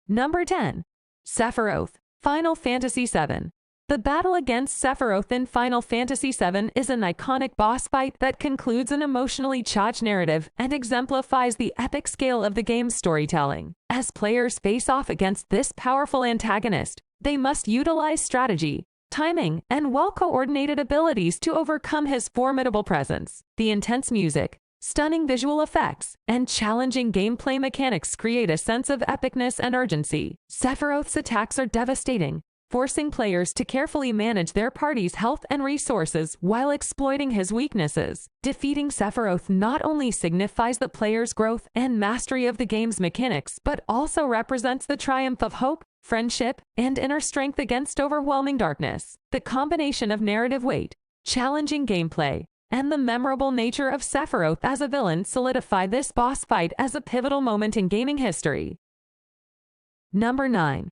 Number 10. Sephiroth, Final Fantasy VII. The battle against Sephiroth in Final Fantasy VII is an iconic boss fight that concludes an emotionally charged narrative and exemplifies the epic scale of the game's storytelling. As players face off against this powerful antagonist, they must utilize strategy, timing, and well-coordinated abilities to overcome his formidable presence. The intense music, stunning visual effects, and challenging gameplay mechanics create a sense of epicness and urgency. Sephiroth's attacks are devastating, forcing players to carefully manage their party's health and resources while exploiting his weaknesses. Defeating Sephiroth not only signifies the player's growth and mastery of the game's mechanics, but also represents the triumph of hope, friendship, and inner strength against overwhelming darkness. The combination of narrative weight, challenging gameplay, and the memorable nature of Sephiroth as a villain solidify this boss fight as a pivotal moment in gaming history. Number 9.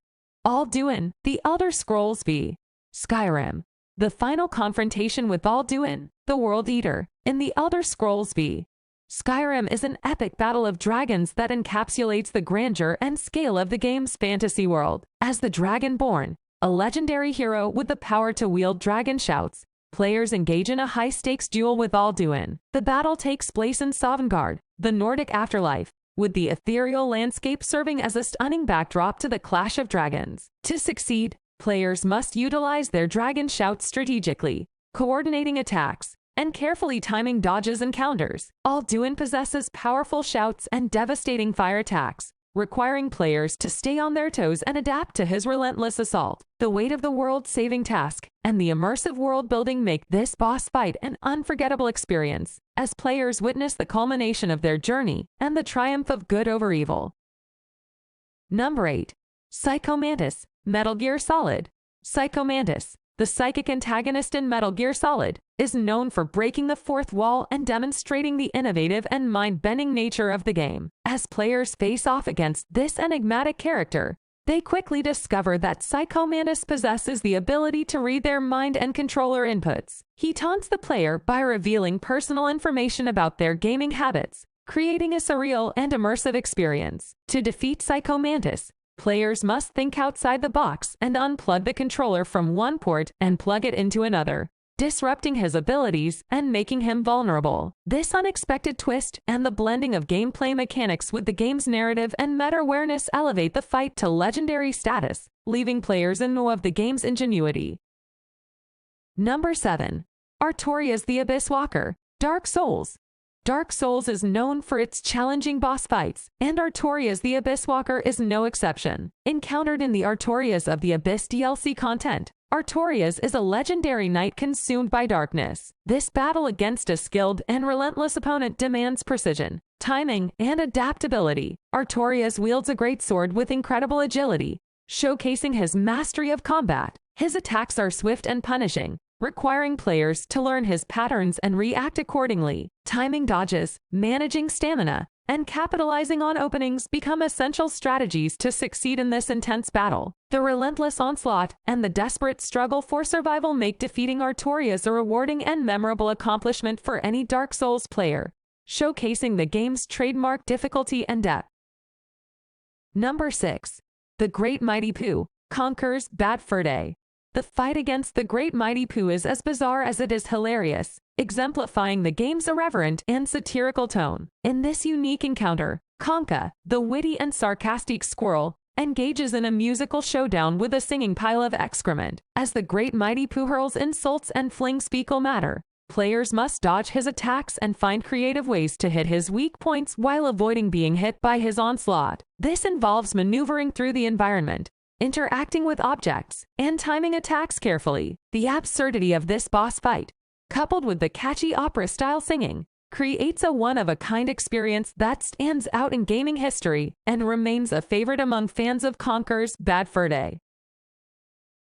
Alduin, The Elder Scrolls V. Skyrim. The final confrontation with Alduin, the World Eater, in The Elder Scrolls V. Skyrim is an epic battle of dragons that encapsulates the grandeur and scale of the game's fantasy world. As the Dragonborn, a legendary hero with the power to wield dragon shouts, players engage in a high-stakes duel with Alduin. The battle takes place in Sovngarde, the Nordic afterlife, with the ethereal landscape serving as a stunning backdrop to the clash of dragons. To succeed, players must utilize their dragon shouts strategically, coordinating attacks, and carefully timing dodges and counters. Alduin possesses powerful shouts and devastating fire attacks, requiring players to stay on their toes and adapt to his relentless assault. The weight of the world-saving task and the immersive world-building make this boss fight an unforgettable experience, as players witness the culmination of their journey and the triumph of good over evil. Number 8. Psycho Mantis, Metal Gear Solid. Psycho Mantis, the psychic antagonist in Metal Gear Solid, is known for breaking the fourth wall and demonstrating the innovative and mind-bending nature of the game. As players face off against this enigmatic character, they quickly discover that Psycho Mantis possesses the ability to read their mind and controller inputs. He taunts the player by revealing personal information about their gaming habits, creating a surreal and immersive experience. To defeat Psycho Mantis, players must think outside the box and unplug the controller from one port and plug it into another, disrupting his abilities and making him vulnerable. This unexpected twist and the blending of gameplay mechanics with the game's narrative and meta-awareness elevate the fight to legendary status, leaving players in awe of the game's ingenuity. Number 7. Artorias the Abyss Walker, Dark Souls. Dark Souls is known for its challenging boss fights, and Artorias the Abyss Walker is no exception. Encountered in the Artorias of the Abyss DLC content, Artorias is a legendary knight consumed by darkness. This battle against a skilled and relentless opponent demands precision, timing, and adaptability. Artorias wields a great sword with incredible agility, showcasing his mastery of combat. His attacks are swift and punishing, requiring players to learn his patterns and react accordingly. Timing dodges, managing stamina, and capitalizing on openings become essential strategies to succeed in this intense battle. The relentless onslaught and the desperate struggle for survival make defeating Artorias a rewarding and memorable accomplishment for any Dark Souls player, showcasing the game's trademark difficulty and depth. Number 6. The Great Mighty Pooh conquers Bad Fur Day. The fight against the Great Mighty Pooh is as bizarre as it is hilarious, exemplifying the game's irreverent and satirical tone. In this unique encounter, Conka, the witty and sarcastic squirrel, engages in a musical showdown with a singing pile of excrement. As the Great Mighty Pooh hurls insults and flings fecal matter, players must dodge his attacks and find creative ways to hit his weak points while avoiding being hit by his onslaught. This involves maneuvering through the environment, interacting with objects, and timing attacks carefully. The absurdity of this boss fight, coupled with the catchy opera-style singing, creates a one-of-a-kind experience that stands out in gaming history and remains a favorite among fans of Conker's Bad Fur Day.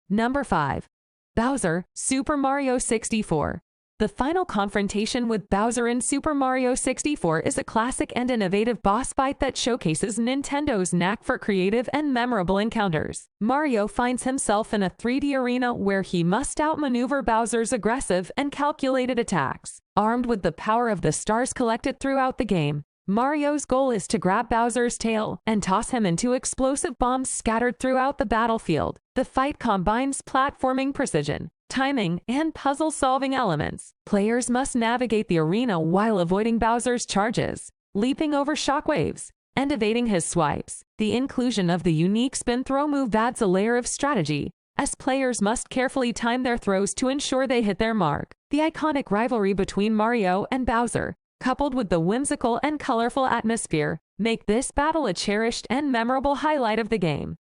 Number 5. Bowser, Super Mario 64. The final confrontation with Bowser in Super Mario 64 is a classic and innovative boss fight that showcases Nintendo's knack for creative and memorable encounters. Mario finds himself in a 3D arena where he must outmaneuver Bowser's aggressive and calculated attacks. Armed with the power of the stars collected throughout the game, Mario's goal is to grab Bowser's tail and toss him into explosive bombs scattered throughout the battlefield. The fight combines platforming precision, timing, and puzzle-solving elements. Players must navigate the arena while avoiding Bowser's charges, leaping over shockwaves, and evading his swipes. The inclusion of the unique spin throw move adds a layer of strategy, as players must carefully time their throws to ensure they hit their mark. The iconic rivalry between Mario and Bowser, coupled with the whimsical and colorful atmosphere, make this battle a cherished and memorable highlight of the game.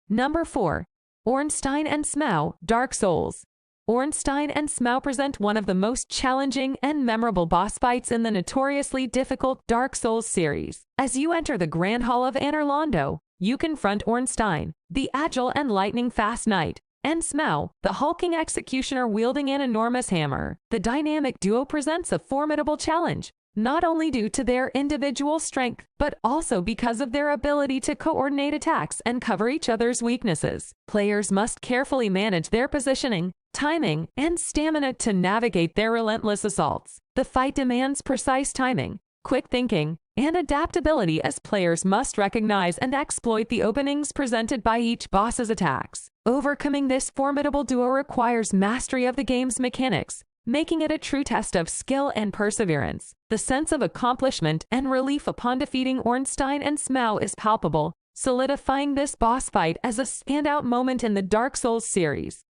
Number 4. Ornstein and Smough, Dark Souls. Ornstein and Smough present one of the most challenging and memorable boss fights in the notoriously difficult Dark Souls series. As you enter the Grand Hall of Anor Londo, you confront Ornstein, the agile and lightning-fast knight, and Smough, the hulking executioner wielding an enormous hammer. The dynamic duo presents a formidable challenge, not only due to their individual strength, but also because of their ability to coordinate attacks and cover each other's weaknesses. Players must carefully manage their positioning, timing, and stamina to navigate their relentless assaults. The fight demands precise timing, quick thinking, and adaptability, as players must recognize and exploit the openings presented by each boss's attacks. Overcoming this formidable duo requires mastery of the game's mechanics, making it a true test of skill and perseverance. The sense of accomplishment and relief upon defeating Ornstein and Smough is palpable, solidifying this boss fight as a standout moment in the Dark Souls series.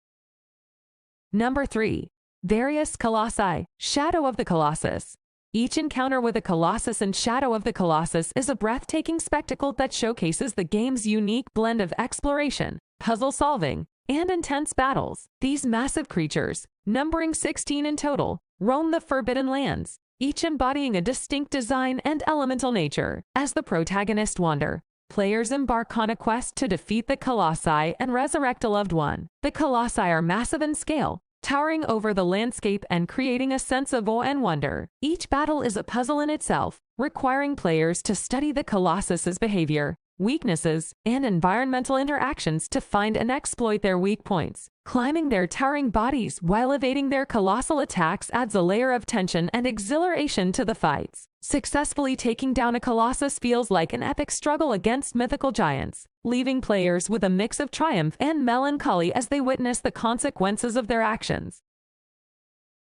Number 3. Various Colossi, Shadow of the Colossus. Each encounter with a Colossus in Shadow of the Colossus is a breathtaking spectacle that showcases the game's unique blend of exploration, puzzle solving, and intense battles. These massive creatures, numbering 16 in total, roam the Forbidden Lands, each embodying a distinct design and elemental nature. As the protagonist wander, players embark on a quest to defeat the Colossi and resurrect a loved one. The Colossi are massive in scale, towering over the landscape and creating a sense of awe and wonder. Each battle is a puzzle in itself, requiring players to study the Colossus's behavior, weaknesses, and environmental interactions to find and exploit their weak points. Climbing their towering bodies while evading their colossal attacks adds a layer of tension and exhilaration to the fights. Successfully taking down a Colossus feels like an epic struggle against mythical giants, leaving players with a mix of triumph and melancholy as they witness the consequences of their actions.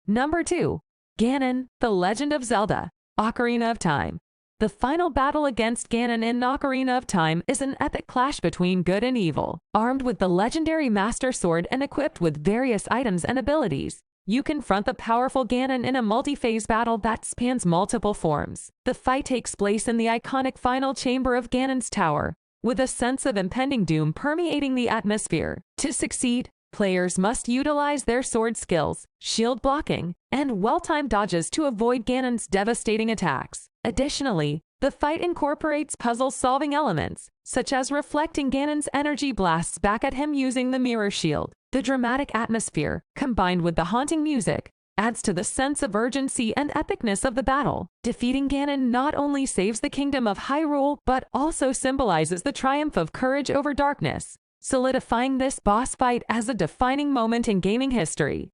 Number 2. Ganon, The Legend of Zelda, Ocarina of Time. The final battle against Ganon in Ocarina of Time is an epic clash between good and evil. Armed with the legendary Master Sword and equipped with various items and abilities, you confront the powerful Ganon in a multi-phase battle that spans multiple forms. The fight takes place in the iconic final chamber of Ganon's tower, with a sense of impending doom permeating the atmosphere. To succeed, players must utilize their sword skills, shield blocking, and well-timed dodges to avoid Ganon's devastating attacks. Additionally, the fight incorporates puzzle-solving elements, such as reflecting Ganon's energy blasts back at him using the mirror shield. The dramatic atmosphere, combined with the haunting music, adds to the sense of urgency and epicness of the battle. Defeating Ganon not only saves the kingdom of Hyrule, but also symbolizes the triumph of courage over darkness, solidifying this boss fight as a defining moment in gaming history.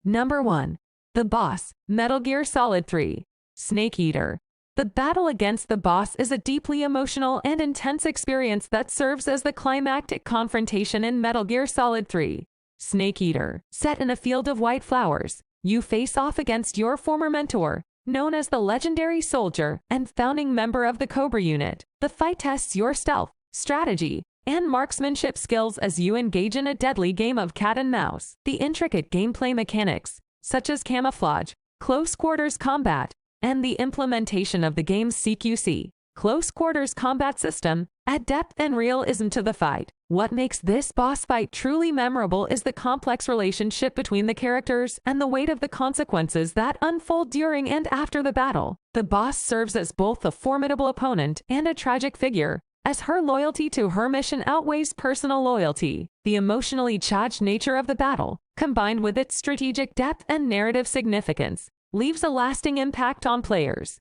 Number 1. The Boss, Metal Gear Solid 3, Snake Eater. The battle against the boss is a deeply emotional and intense experience that serves as the climactic confrontation in Metal Gear Solid 3, Snake Eater. Set in a field of white flowers, you face off against your former mentor, known as the legendary soldier and founding member of the Cobra unit. The fight tests your stealth, strategy, and marksmanship skills as you engage in a deadly game of cat and mouse. The intricate gameplay mechanics, such as camouflage, close quarters combat, and the implementation of the game's CQC, close quarters combat system, add depth and realism to the fight. What makes this boss fight truly memorable is the complex relationship between the characters and the weight of the consequences that unfold during and after the battle. The boss serves as both a formidable opponent and a tragic figure, as her loyalty to her mission outweighs personal loyalty. The emotionally charged nature of the battle, combined with its strategic depth and narrative significance, leaves a lasting impact on players.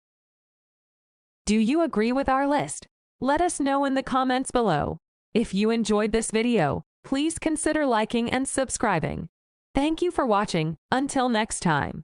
Do you agree with our list? Let us know in the comments below. If you enjoyed this video, please consider liking and subscribing. Thank you for watching. Until next time.